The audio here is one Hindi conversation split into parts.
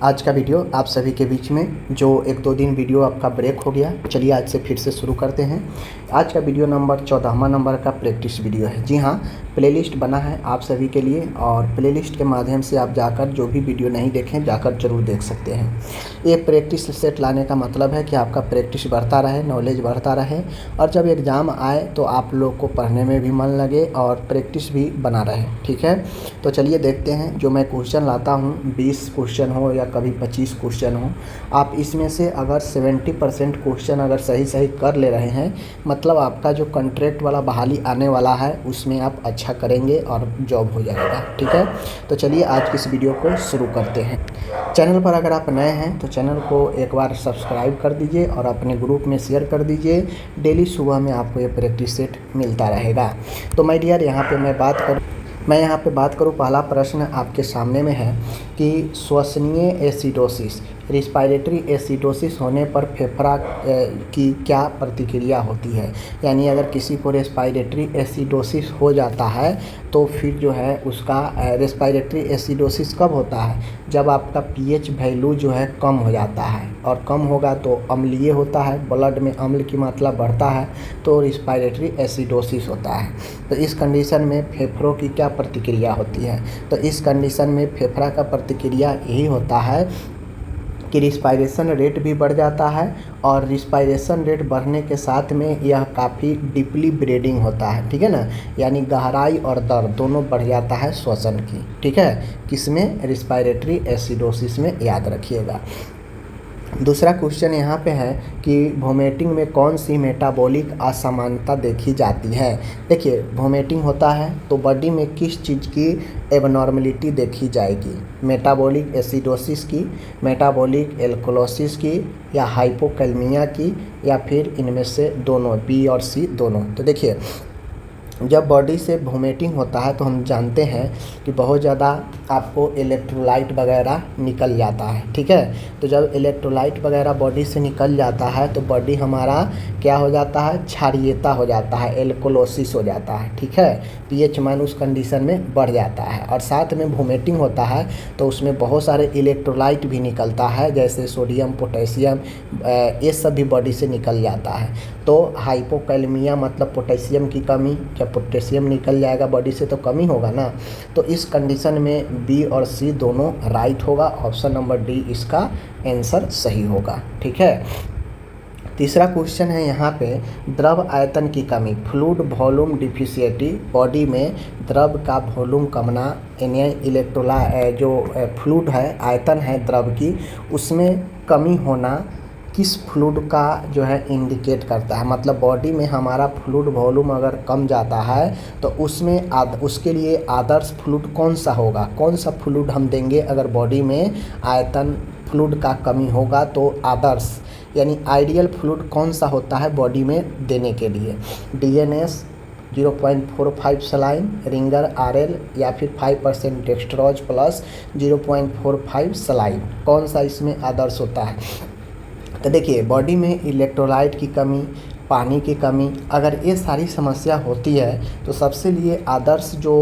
आज का वीडियो आप सभी के बीच में जो 1-2 दिन वीडियो आपका ब्रेक हो गया, चलिए आज से फिर से शुरू करते हैं। आज का वीडियो नंबर 14वां नंबर का प्रैक्टिस वीडियो है। जी हाँ, प्लेलिस्ट बना है आप सभी के लिए और प्लेलिस्ट के माध्यम से आप जाकर जो भी वीडियो नहीं देखें जाकर ज़रूर देख सकते हैं। ये प्रैक्टिस सेट लाने का मतलब है कि आपका प्रैक्टिस बढ़ता रहे, नॉलेज बढ़ता रहे और जब एग्ज़ाम आए तो आप लोग को पढ़ने में भी मन लगे और प्रैक्टिस भी बना रहे। ठीक है, तो चलिए देखते हैं। जो मैं क्वेश्चन लाता हूँ 20 क्वेश्चन हो या कभी 25 क्वेश्चन हो, आप इसमें से अगर 70% क्वेश्चन अगर सही कर ले रहे हैं, मतलब आपका जो कॉन्ट्रैक्ट वाला बहाली आने वाला है उसमें आप अच्छा करेंगे और जॉब हो जाएगा। ठीक है, तो चलिए आज की इस वीडियो को शुरू करते हैं। चैनल पर अगर आप नए हैं तो चैनल को एक बार सब्सक्राइब कर दीजिए और अपने ग्रुप में शेयर कर दीजिए। डेली सुबह में आपको ये प्रैक्टिस सेट मिलता रहेगा। तो माय डियर, यहाँ पे मैं बात करूँ पहला प्रश्न आपके सामने में है कि श्वसनीय एसिडोसिस, रिस्पायरेटरी एसिडोसिस होने पर फेफड़ा की क्या प्रतिक्रिया होती है। यानी अगर किसी को रेस्पायरेटरी एसिडोसिस हो जाता है तो फिर जो है उसका रेस्पायरेटरी एसिडोसिस कब होता है, जब आपका पीएच वैल्यू जो है कम हो जाता है और कम होगा तो अम्लीय होता है, ब्लड में अम्ल की मात्रा बढ़ता है तो रिस्पायरेटरी एसिडोसिस होता है। तो इस कंडीशन में फेफड़ों की क्या प्रतिक्रिया होती है, तो इस कंडीशन में फेफड़ा का प्रतिक्रिया यही होता है कि रिस्पायरेशन रेट भी बढ़ जाता है और रिस्पायरेशन रेट बढ़ने के साथ में यह काफ़ी डीपली ब्रीडिंग होता है। ठीक है ना, यानी गहराई और दर्द दोनों बढ़ जाता है श्वसन की। ठीक है, किसमें, रिस्पायरेटरी एसिडोसिस में, याद रखिएगा। दूसरा क्वेश्चन यहाँ पे है कि वोमिटिंग में कौन सी मेटाबॉलिक असमानता देखी जाती है। देखिए, वोमिटिंग होता है तो बॉडी में किस चीज़ की एबनॉर्मलिटी देखी जाएगी, मेटाबॉलिक एसिडोसिस की, मेटाबॉलिक एल्कोलोसिस की या हाइपोकैलमिया की या फिर इनमें से दोनों, बी और सी दोनों। तो देखिए, जब बॉडी से वोमिटिंग होता है तो हम जानते हैं कि बहुत ज़्यादा आपको इलेक्ट्रोलाइट वगैरह निकल जाता है। ठीक है, तो जब इलेक्ट्रोलाइट वगैरह बॉडी से निकल जाता है तो बॉडी हमारा क्या हो जाता है, क्षारीयता हो जाता है, एल्कोलोसिस हो जाता है। ठीक है, पीएच मान उस कंडीशन में बढ़ जाता है और साथ में वोमिटिंग होता है तो उसमें बहुत सारे इलेक्ट्रोलाइट भी निकलता है, जैसे सोडियम, पोटेशियम, ये सब भी बॉडी से निकल जाता है। तो हाइपोकैलमिया मतलब पोटेशियम की कमी, जब पोटेशियम निकल जाएगा बॉडी से तो कमी होगा ना। तो इस कंडीशन में बी और सी दोनों राइट होगा, ऑप्शन नंबर डी इसका आंसर सही होगा। ठीक है, तीसरा क्वेश्चन है यहाँ पे, द्रव आयतन की कमी, फ्लूइड वॉल्यूम डिफिशियंटी, बॉडी में द्रव का वॉल्यूम कमना, यानी जो फ्लूइड है, आयतन है द्रव की, उसमें कमी होना किस फ्लूइड का जो है इंडिकेट करता है। मतलब बॉडी में हमारा फ्लूइड वॉल्यूम अगर कम जाता है तो उसमें उसके लिए आदर्श फ्लूइड कौन सा होगा, कौन सा फ्लूइड हम देंगे अगर बॉडी में आयतन फ्लूइड का कमी होगा। तो आदर्श यानी आइडियल फ्लूइड कौन सा होता है बॉडी में देने के लिए, डीएनएस 0.45 सलाइन, रिंगर आरएल या फिर 5% डेक्स्ट्रोज प्लस 0.45 सलाइन, कौन सा इसमें आदर्श होता है। तो देखिए, बॉडी में इलेक्ट्रोलाइट की कमी, पानी की कमी, अगर ये सारी समस्या होती है तो सबसे लिए आदर्श जो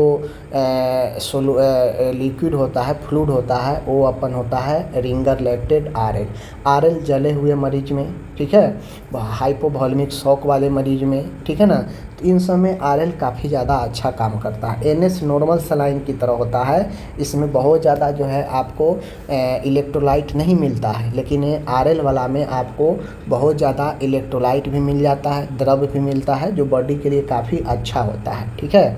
लिक्विड होता है, फ्लूइड होता है, वो अपन होता है रिंगर लैक्टेड आरएल। आरएल जले हुए मरीज में, ठीक है, हाइपोवॉल्मिक शॉक वाले मरीज में, ठीक है ना, तो इन सब में आरएल काफ़ी ज़्यादा अच्छा काम करता है। एनएस नॉर्मल सलाइन की तरह होता है, इसमें बहुत ज़्यादा जो है आपको इलेक्ट्रोलाइट नहीं मिलता है, लेकिन आरएल वाला में आपको बहुत ज़्यादा इलेक्ट्रोलाइट भी मिल जाता है, द्रव भी मिलता है, जो बॉडी के लिए काफ़ी अच्छा होता है। ठीक है,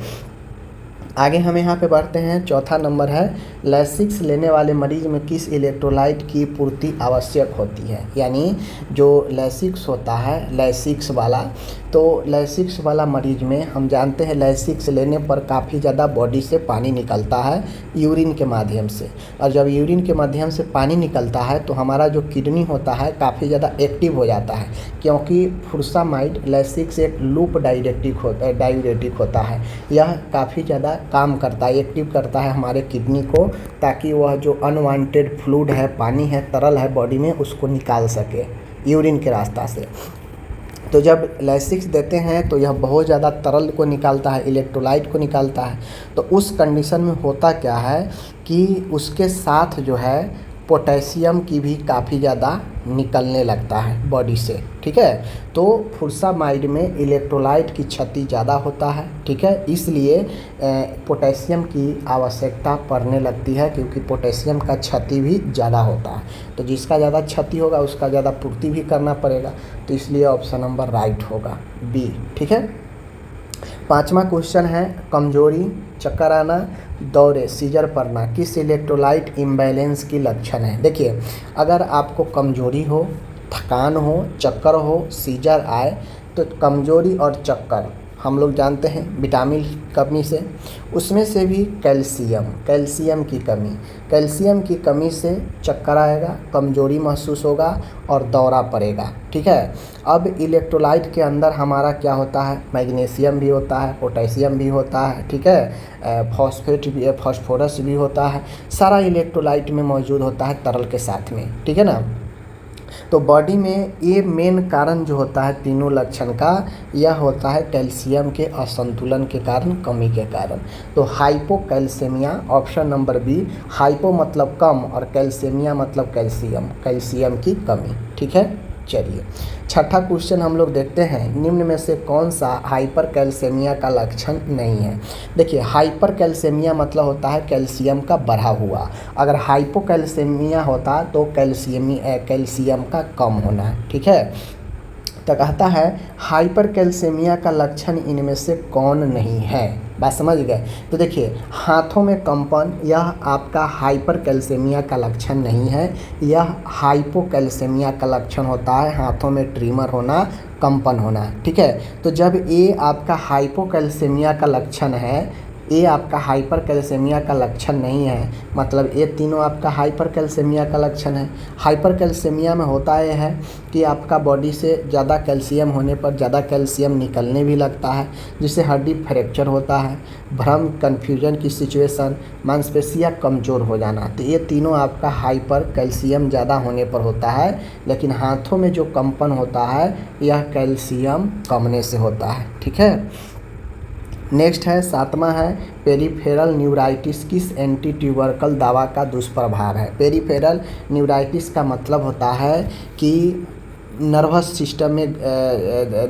आगे हम यहाँ पे बढ़ते हैं। चौथा नंबर है, लैसिक्स लेने वाले मरीज में किस इलेक्ट्रोलाइट की पूर्ति आवश्यक होती है। यानी जो लैसिक्स होता है, लैसिक्स वाला, तो लैसिक्स वाला मरीज में हम जानते हैं लैसिक्स लेने पर काफ़ी ज़्यादा बॉडी से पानी निकलता है यूरिन के माध्यम से, और जब यूरिन के माध्यम से पानी निकलता है तो हमारा जो किडनी होता है काफ़ी ज़्यादा एक्टिव हो जाता है, क्योंकि फुरसामाइड लैसिक्स एक लूप डायूरेटिक होता है। यह काफ़ी ज़्यादा काम करता है, एक्टिव करता है हमारे किडनी को, ताकि वह जो अनवांटेड फ्लूइड है, पानी है, तरल है बॉडी में, उसको निकाल सके यूरिन के रास्ता से। तो जब लैसिक्स देते हैं तो यह बहुत ज़्यादा तरल को निकालता है, इलेक्ट्रोलाइट को निकालता है। तो उस कंडीशन में होता क्या है कि उसके साथ जो है पोटेशियम की भी काफ़ी ज़्यादा निकलने लगता है बॉडी से, ठीक है। तो फुरसामाइड में इलेक्ट्रोलाइट की क्षति ज़्यादा होता है, ठीक है, इसलिए पोटेशियम की आवश्यकता पड़ने लगती है, क्योंकि पोटेशियम का क्षति भी ज़्यादा होता है। तो जिसका ज़्यादा क्षति होगा उसका ज़्यादा पूर्ति भी करना पड़ेगा, तो इसलिए ऑप्शन नंबर राइट होगा बी, ठीक है। 5वां क्वेश्चन है, कमजोरी, चक्कर आना, दौरे, सीजर पड़ना किस इलेक्ट्रोलाइट इम्बैलेंस की लक्षण है। देखिए, अगर आपको कमजोरी हो, थकान हो, चक्कर हो, सीजर आए, तो कमजोरी और चक्कर हम लोग जानते हैं विटामिन कमी से, उसमें से भी कैल्शियम की कमी से चक्कर आएगा, कमजोरी महसूस होगा और दौरा पड़ेगा, ठीक है। अब इलेक्ट्रोलाइट के अंदर हमारा क्या होता है, मैग्नीशियम भी होता है, पोटेशियम भी होता है, ठीक है, फॉस्फेट भी, फास्फोरस भी होता है, सारा इलेक्ट्रोलाइट में मौजूद होता है तरल के साथ में, ठीक है ना। तो बॉडी में ये मेन कारण जो होता है तीनों लक्षण का, यह होता है कैल्शियम के असंतुलन के कारण, कमी के कारण। तो hypocalcaemia, option number B. Hypo मतलब कम और कैल्सेमिया मतलब कैल्शियम की कमी, ठीक है। चलिए, 6ठा क्वेश्चन हम लोग देखते हैं, निम्न में से कौन सा हाइपरकैल्सेमिया का लक्षण नहीं है। देखिए, हाइपरकैल्सेमिया मतलब होता है कैल्शियम का बढ़ा हुआ, अगर हाइपोकैल्सेमिया होता तो कैल्शियम का कम होना है, ठीक है। तो कहता है हाइपरकैल्सेमिया का लक्षण इनमें से कौन नहीं है, बात समझ गए। तो देखिए, हाथों में कंपन, यह आपका हाइपरकैल्सेमिया का लक्षण नहीं है, यह हाइपोकैल्सेमिया का लक्षण होता है, हाथों में ट्रीमर होना, कंपन होना, ठीक है। तो जब ये आपका हाइपोकैल्सेमिया का लक्षण है, ये आपका हाइपरकैल्सेमिया का लक्षण नहीं है, मतलब ये तीनों आपका हाइपरकैल्सेमिया का लक्षण है। हाइपरकैल्सेमिया में होता यह है कि आपका बॉडी से ज़्यादा कैल्शियम होने पर ज़्यादा कैल्शियम निकलने भी लगता है, जिससे हड्डी फ्रैक्चर होता है, भ्रम, कन्फ्यूजन की सिचुएशन, मांसपेशियाँ कमज़ोर हो जाना। तो ये तीनों आपका हाइपर कैल्शियम ज़्यादा होने पर होता है, लेकिन हाथों में जो कंपन होता है यह कैल्शियम कमने से होता है, ठीक है। नेक्स्ट है 7वां है, पेरिफेरल न्यूराइटिस किस एंटी ट्यूबरकल दवा का दुष्प्रभाव है। पेरिफेरल न्यूराइटिस का मतलब होता है कि नर्वस सिस्टम में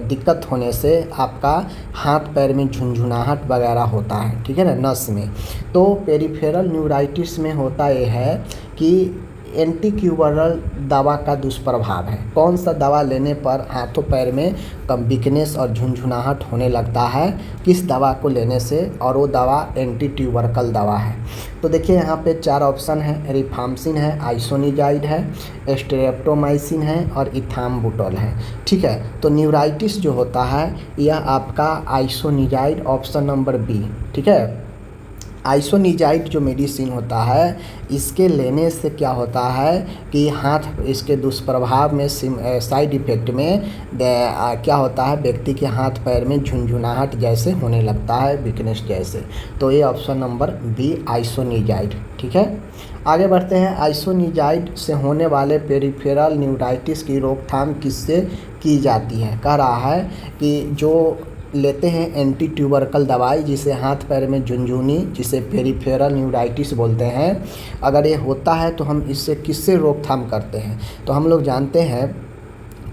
दिक्कत होने से आपका हाथ पैर में झुनझुनाहट वगैरह होता है, ठीक है ना, नस में। तो पेरिफेरल न्यूराइटिस में होता यह है कि एंटी ट्यूबरल दवा का दुष्प्रभाव है। कौन सा दवा लेने पर हाथों पैर में कम वीकनेस और झुनझुनाहट होने लगता है, किस दवा को लेने से, और वो दवा एंटी ट्यूबरकल दवा है। तो देखिए, यहाँ पे 4 ऑप्शन है, रिफाम्सिन है, आइसोनिजाइड है, स्ट्रेप्टोमाइसिन है और इथाम्बुटोल है, ठीक है। तो न्यूराइटिस जो होता है यह आपका आइसोनिजाइड, ऑप्शन नंबर बी, ठीक है। आइसोनिजाइड जो मेडिसिन होता है, इसके लेने से क्या होता है कि हाथ, इसके दुष्प्रभाव में साइड इफ़ेक्ट में क्या होता है, व्यक्ति के हाथ पैर में झुनझुनाहट जैसे होने लगता है, वीकनेस जैसे। तो ये ऑप्शन नंबर बी आइसोनिजाइड, ठीक है। आगे बढ़ते हैं, आइसोनिजाइड से होने वाले पेरिफेरल न्यूराइटिस की रोकथाम किससे की जाती है। कह रहा है कि जो लेते हैं एंटी ट्यूबरकल दवाई, जिसे हाथ पैर में झुनझुनी, जिसे पेरिफेरल न्यूराइटिस बोलते हैं, अगर ये होता है तो हम इससे किससे रोकथाम करते हैं। तो हम लोग जानते हैं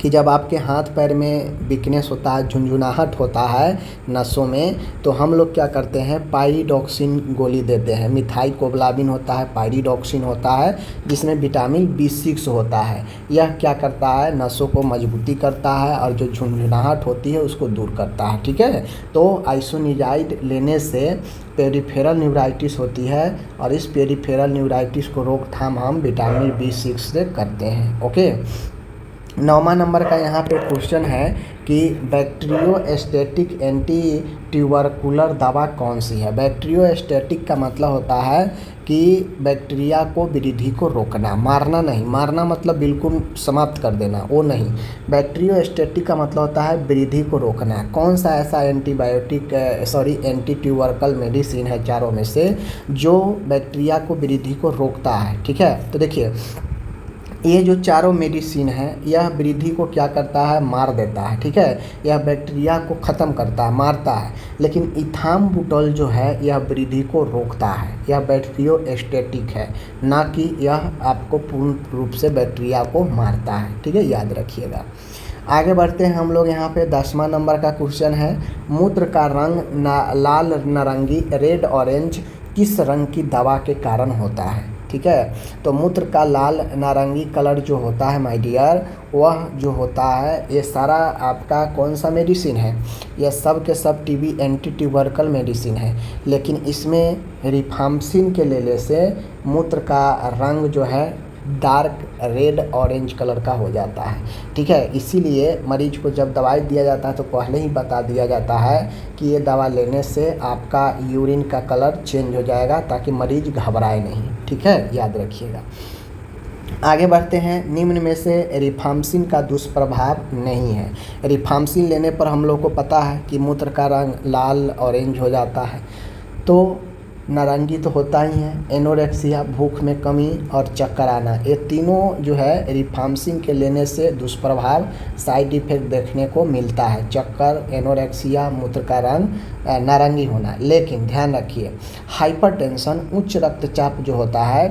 कि जब आपके हाथ पैर में वीकनेस होता है, झुनझुनाहट होता है नसों में, तो हम लोग क्या करते हैं, पाइरिडॉक्सिन गोली देते हैं। मिथाइलोकोबलामिन होता है, पाइरिडॉक्सिन होता है, जिसमें विटामिन B6 होता है। यह क्या करता है, नसों को मजबूती करता है और जो झुनझुनाहट होती है उसको दूर करता है, ठीक है। तो आइसोनिजाइड लेने से पेरिफेरल न्यूराइटिस होती है, और इस पेरिफेरल न्यूराइटिस को रोकथाम हम विटामिन B6 से करते हैं, ओके। 9वां नंबर का यहाँ पे क्वेश्चन है कि बैक्टीरियोस्टैटिक एंटी ट्यूबरकुलर दवा कौन सी है। बैक्टीरियोस्टैटिक का मतलब होता है कि बैक्टीरिया को, वृद्धि को रोकना, मारना नहीं, मारना मतलब बिल्कुल समाप्त कर देना, वो नहीं। बैक्टीरियोस्टैटिक का मतलब होता है वृद्धि को रोकना। कौन सा ऐसा एंटी ट्यूबरकल मेडिसिन है चारों में से जो बैक्टीरिया को, वृद्धि को रोकता है, ठीक है। तो देखिए, ये जो चारों मेडिसिन है यह वृद्धि को क्या करता है, मार देता है, ठीक है। यह बैक्टीरिया को ख़त्म करता है, मारता है। लेकिन इथाम्बुटोल जो है यह वृद्धि को रोकता है, यह बैक्टीरियोस्टैटिक है, ना कि यह आपको पूर्ण रूप से बैक्टीरिया को मारता है, ठीक है, याद रखिएगा। आगे बढ़ते हैं हम लोग। यहाँ पे 10वां नंबर का क्वेश्चन है, मूत्र का रंग लाल नारंगी रेड ऑरेंज किस रंग की दवा के कारण होता है, ठीक है। तो मूत्र का लाल नारंगी कलर जो होता है माय डियर, वह जो होता है ये सारा आपका कौन सा मेडिसिन है, यह सब के सब टीबी एंटी ट्यूबरकल मेडिसिन है। लेकिन इसमें रिफाम्सिन के लेने से मूत्र का रंग जो है डार्क रेड ऑरेंज कलर का हो जाता है, ठीक है। इसीलिए मरीज को जब दवाई दिया जाता है तो पहले ही बता दिया जाता है कि ये दवा लेने से आपका यूरिन का कलर चेंज हो जाएगा, ताकि मरीज घबराए नहीं, ठीक है, याद रखिएगा। आगे बढ़ते हैं। निम्न में से रिफाम्सिन का दुष्प्रभाव नहीं है। रिफाम्सिन लेने पर हम लोग को पता है कि मूत्र का रंग लाल ऑरेंज हो जाता है, तो नारंगी तो होता ही है, एनोरेक्सिया भूख में कमी और चक्कर आना, ये तीनों जो है रिफाम्सिन के लेने से दुष्प्रभाव साइड इफेक्ट देखने को मिलता है, चक्कर, एनोरेक्सिया, मूत्र का रंग नारंगी होना। लेकिन ध्यान रखिए, हाइपरटेंशन उच्च रक्तचाप जो होता है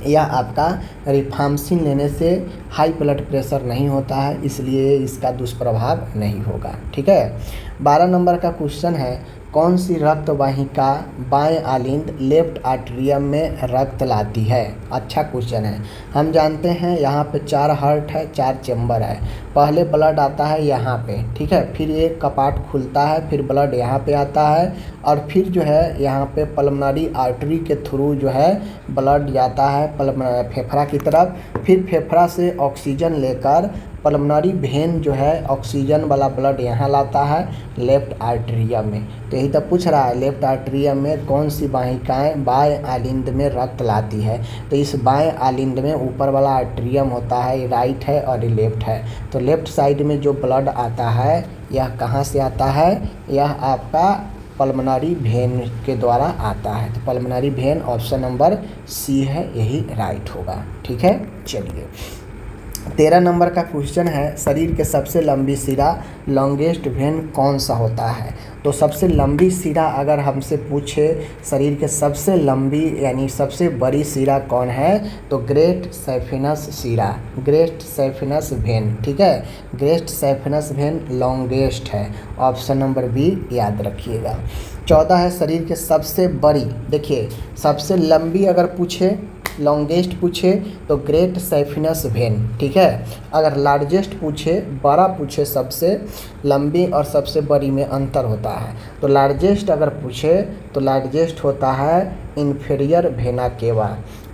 यह आपका रिफाम्सिन लेने से हाई ब्लड प्रेशर नहीं होता है, इसलिए इसका दुष्प्रभाव नहीं होगा, ठीक है। 12 नंबर का क्वेश्चन है, कौन सी रक्त वाहिका बाएं आलिंद लेफ्ट आर्टरियम में रक्त लाती है। अच्छा क्वेश्चन है। हम जानते हैं यहाँ पे 4 हार्ट है, 4 चैम्बर है। पहले ब्लड आता है यहाँ पे, ठीक है, फिर एक कपाट खुलता है, फिर ब्लड यहाँ पे आता है, और फिर जो है यहाँ पे पल्मोनरी आर्टरी के थ्रू जो है ब्लड जाता है फेफड़ा की तरफ, फिर फेफड़ा से ऑक्सीजन लेकर पल्मोनरी वेन जो है ऑक्सीजन वाला ब्लड यहाँ लाता है लेफ्ट आर्टरियम में। तो यही तो पूछ रहा है, लेफ्ट आर्टरियम में कौन सी वाहिकाएं बाएं आलिंद में रक्त लाती है। तो इस बाएं आलिंद में ऊपर वाला आर्टरियम होता है, ये राइट है और ये लेफ्ट है। तो लेफ्ट साइड में जो ब्लड आता है यह कहाँ से आता है, यह आपका पल्मोनरी वेन के द्वारा आता है। तो pulmonary vein option number C है, यही राइट होगा, ठीक है। चलिए 13 नंबर का क्वेश्चन है, शरीर के सबसे लंबी सिरा लॉन्गेस्ट वेन कौन सा होता है। तो सबसे लंबी सिरा अगर हमसे पूछे शरीर के सबसे लंबी यानी सबसे बड़ी सिरा कौन है, तो ग्रेट सैफिनस सिरा, ग्रेट सैफिनस वेन, ठीक है। ग्रेट सैफिनस वेन लॉन्गेस्ट है, ऑप्शन नंबर बी याद रखिएगा। 14 है, शरीर के सबसे बड़ी, देखिए सबसे लंबी अगर पूछे लॉन्गेस्ट पूछे तो ग्रेट सैफिनस वेन, ठीक है। अगर लार्जेस्ट पूछे, बड़ा पूछे, सबसे लंबी और सबसे बड़ी में अंतर होता है। तो लार्जेस्ट अगर पूछे तो लार्जेस्ट होता है इन्फीरियर वेना केवा।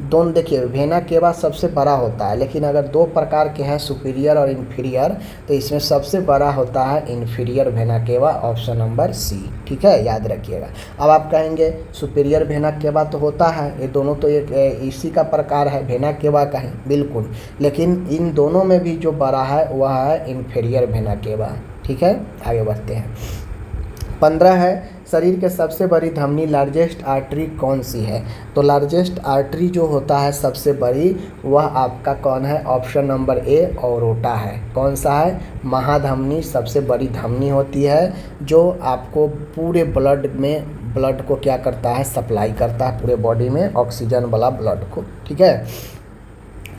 दोनों देखिए, वेना केवा सबसे बड़ा होता है, लेकिन अगर 2 प्रकार के हैं सुपीरियर और इन्फीरियर, तो इसमें सबसे बड़ा होता है inferior vena cava, option number C, ठीक है, याद रखिएगा। अब आप कहेंगे सुपीरियर वेना केवा तो होता है, ये दोनों तो एक इसी का प्रकार है, वेना केवा का है, बिल्कुल, लेकिन इन दोनों में भी जो बड़ा है वह है इन्फीरियर वेना केवा, ठीक है। आगे बढ़ते हैं। 15 है, शरीर के सबसे बड़ी धमनी लार्जेस्ट आर्टरी कौन सी है। तो लार्जेस्ट आर्टरी जो होता है सबसे बड़ी, वह आपका कौन है, ऑप्शन नंबर ए औरोटा है। कौन सा है, महाधमनी सबसे बड़ी धमनी होती है, जो आपको पूरे ब्लड में ब्लड को क्या करता है, सप्लाई करता है पूरे बॉडी में ऑक्सीजन वाला ब्लड को, ठीक है।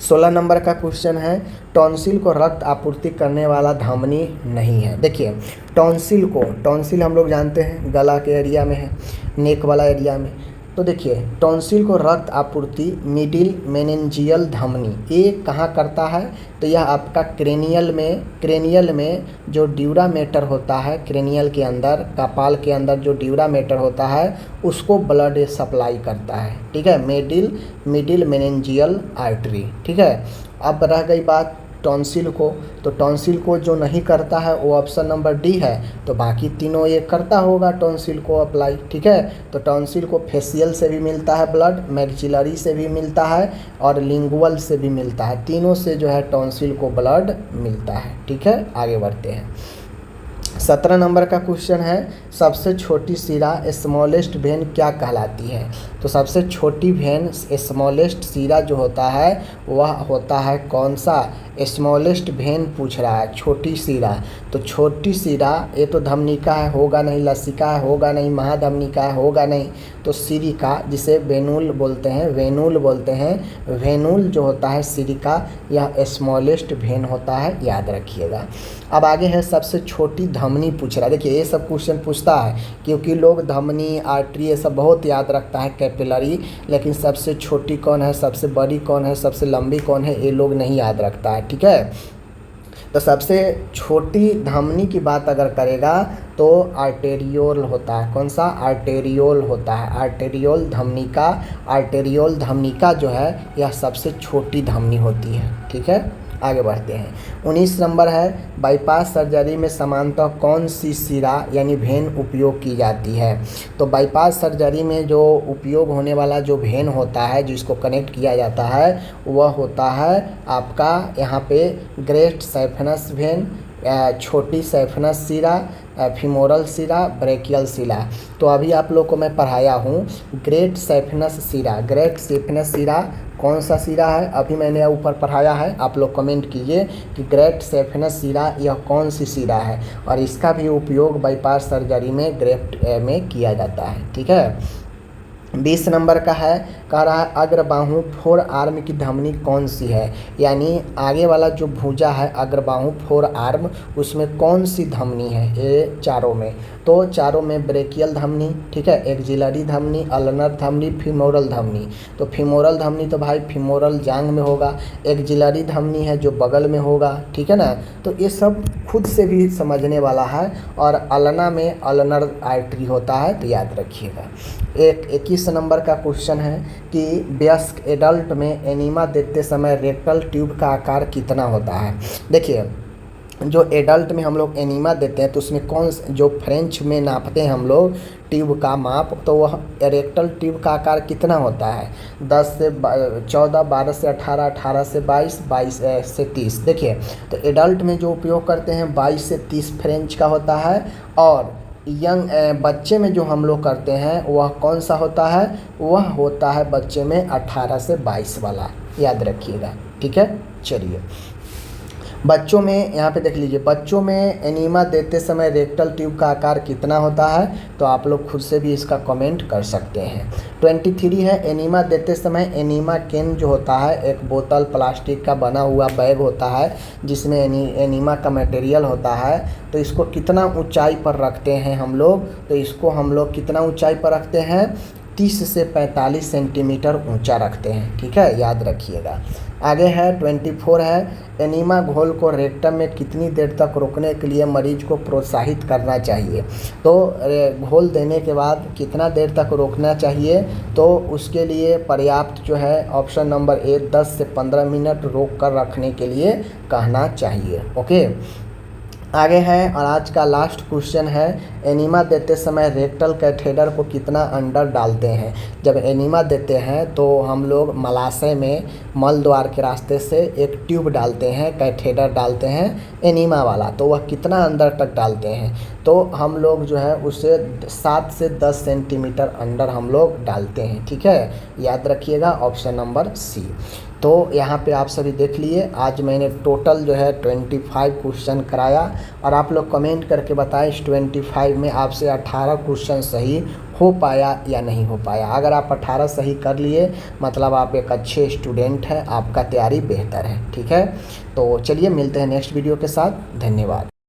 16 नंबर का क्वेश्चन है, टॉन्सिल को रक्त आपूर्ति करने वाला धमनी नहीं है। देखिए टॉन्सिल हम लोग जानते हैं गला के एरिया में है, नेक वाला एरिया में। तो देखिए टॉन्सिल को रक्त आपूर्ति मिडिल मेनिंजियल धमनी ये कहाँ करता है, तो यह आपका क्रेनियल में जो ड्यूरामेटर होता है, क्रेनियल के अंदर कपाल के अंदर जो ड्यूरामेटर होता है उसको ब्लड सप्लाई करता है, ठीक है, मिडिल मेनिंजियल आर्टरी, ठीक है। अब रह गई बात टॉन्सिल को, तो टॉन्सिल को जो नहीं करता है वो ऑप्शन नंबर डी है, तो बाकी तीनों ये करता होगा टॉन्सिल को अप्लाई, ठीक है। तो टॉन्सिल को फेशियल से भी मिलता है ब्लड, मैक्सिलरी से भी मिलता है और लिंगुअल से भी मिलता है, तीनों से जो है टॉन्सिल को ब्लड मिलता है, ठीक है। आगे बढ़ते हैं। 17 नंबर का क्वेश्चन है, सबसे छोटी सिरा स्मॉलेस्ट वेन क्या कहलाती है। तो सबसे छोटी वेन स्मॉलेस्ट सिरा जो होता है वह होता है कौन सा? स्मॉलेस्ट वेन पूछ रहा है, छोटी सिरा। तो छोटी सिरा ये तो धमनिका है, होगा नहीं, लसिका है, होगा नहीं, महाधमनिका है, होगा नहीं, तो सिरिका जिसे वेनुल बोलते हैं, वेनुल बोलते हैं, वेनुल जो होता है सिरिका, यह स्मॉलेस्ट वेन होता है, याद रखिएगा। अब आगे है सबसे छोटी धमनी पूछ रहा है। देखिए ये सब क्वेश्चन पूछता है क्योंकि लोग धमनी, आर्टरी ये सब बहुत याद रखता है, कैपिलरी, लेकिन सबसे छोटी कौन है, सबसे बड़ी कौन है, सबसे लंबी कौन है, ये लोग नहीं याद रखता है, ठीक है। तो सबसे छोटी धमनी की बात अगर करेगा तो आर्टेरियोल होता है। कौन सा? आर्टेरियोल होता है, आर्टेरियोल धमनिका। आर्टेरियोल धमनिका जो है यह सबसे छोटी धमनी होती है, ठीक है। आगे बढ़ते हैं। 19 नंबर है बाईपास सर्जरी में सामान्यतः कौन सी सिरा यानी वेन उपयोग की जाती है? तो बाईपास सर्जरी में जो उपयोग होने वाला जो वेन होता है जिसको कनेक्ट किया जाता है वह होता है आपका यहाँ पे ग्रेट सैफनस वेन, छोटी सैफनस सिरा, फीमोरल सिरा, ब्रेकियल सिरा। तो अभी आप लोग को मैं पढ़ाया हूँ ग्रेट सैफनस सिरा। ग्रेट सैफनस सिरा कौन सा सिरा है? अभी मैंने ऊपर पढ़ाया है, आप लोग कमेंट कीजिए कि ग्रेट सैफनस सिरा यह कौन सी सिरा है, और इसका भी उपयोग बाईपास सर्जरी में ग्रेफ्ट में किया जाता है, ठीक है। 20 नंबर का है, कह रहा है अग्रबाहु फोर आर्म की धमनी कौन सी है? यानी आगे वाला जो भुजा है अग्रबाहु फोर आर्म, उसमें कौन सी धमनी है? ये चारों में, तो चारों में ब्रेकियल धमनी, ठीक है, एक्सिलरी धमनी, अल्नर धमनी, फीमोरल धमनी। तो फीमोरल धमनी तो भाई फीमोरल जांग में होगा, एक्सिलरी धमनी है जो बगल में होगा, ठीक है ना। तो ये सब खुद से भी समझने वाला है, और अल्ना में अल्नर आर्टरी होता है, तो याद रखिएगा। 21 नंबर का क्वेश्चन है कि वयस्क एडल्ट में एनीमा देते समय रेक्टल ट्यूब का आकार कितना होता है? देखिए जो एडल्ट में हम लोग एनीमा देते हैं तो उसमें कौन जो फ्रेंच में नापते हैं हम लोग ट्यूब का माप, तो वह रेक्टल ट्यूब का आकार कितना होता है? 10 से 14, 12 से 18, 18 से 22, 22 से 30। देखिए तो एडल्ट में जो उपयोग करते हैं 22 से 30 फ्रेंच का होता है, और यंग बच्चे में जो हम लोग करते हैं वह कौन सा होता है? वह होता है बच्चे में 18 से 22 वाला, याद रखिएगा, ठीक है। चलिए बच्चों में यहाँ पे देख लीजिए, बच्चों में एनीमा देते समय रेक्टल ट्यूब का आकार कितना होता है? तो आप लोग खुद से भी इसका कमेंट कर सकते हैं। 23 है एनीमा देते समय एनीमा कैन जो होता है एक बोतल प्लास्टिक का बना हुआ बैग होता है जिसमें एनीमा का मटेरियल होता है, तो इसको कितना ऊंचाई पर रखते हैं हम लोग? तो इसको हम लोग कितना ऊंचाई पर रखते हैं? 30 से 45 सेंटीमीटर ऊंचा रखते हैं, ठीक है, याद रखिएगा। आगे है 24 है एनीमा घोल को रेक्टम में कितनी देर तक रोकने के लिए मरीज को प्रोत्साहित करना चाहिए? तो घोल देने के बाद कितना देर तक रोकना चाहिए? तो उसके लिए पर्याप्त जो है ऑप्शन नंबर ए 10 से 15 मिनट रोक कर रखने के लिए कहना चाहिए, ओके। आगे है और आज का लास्ट क्वेश्चन है एनीमा देते समय रेक्टल कैथेटर को कितना अंदर डालते हैं? जब एनीमा देते हैं तो हम लोग मलाशय में मल द्वार के रास्ते से एक ट्यूब डालते हैं, कैथेटर डालते हैं एनीमा वाला, तो वह कितना अंदर तक डालते हैं? तो हम लोग जो है उसे 7 से 10 सेंटीमीटर अंदर हम लोग डालते हैं, ठीक है, याद रखिएगा ऑप्शन नंबर सी। तो यहाँ पे आप सभी देख लिए, आज मैंने टोटल जो है 25 क्वेश्चन कराया, और आप लोग कमेंट करके बताएं इस 25 में आपसे 18 क्वेश्चन सही हो पाया या नहीं हो पाया। अगर आप 18 सही कर लिए मतलब आप एक अच्छे स्टूडेंट हैं, आपका तैयारी बेहतर है, ठीक है। तो चलिए मिलते हैं नेक्स्ट वीडियो के साथ, धन्यवाद।